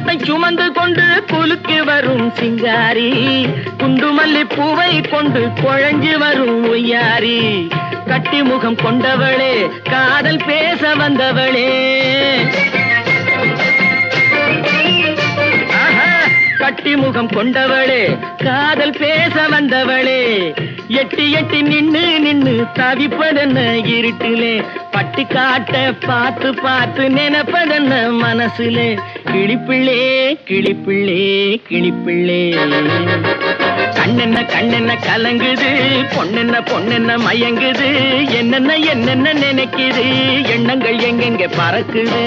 குடத்தை சுமந்து கொண்டு குலுக்கி வரும் சிங்காரி, குண்டுமல்லி பூவை கொண்டு குழஞ்சு வரும் ஒய்யாரி. கட்டி முகம் கொண்டவளே, காதல் பேச வந்தவளே, கட்டி முகம் கொண்டவளே, காதல் பேச வந்தவளே. எட்டி எட்டி நின்னு நின்னு தவிப்பதென்ன இருட்டிலே, பட்டி காட்ட பார்த்து பார்த்து நினைப்பதென்ன மனசுலே. கிளிப்பிள்ளே கிளிப்பிள்ளே கிளிப்பிள்ளே, கண்ணென்ன கண்ணென்ன கலங்குது, பொண்ணென்ன பொண்ணென்ன மயங்குது, என்னென்ன என்னென்ன நினைக்குது, எண்ணங்கள் எங்கெங்க பறக்குது.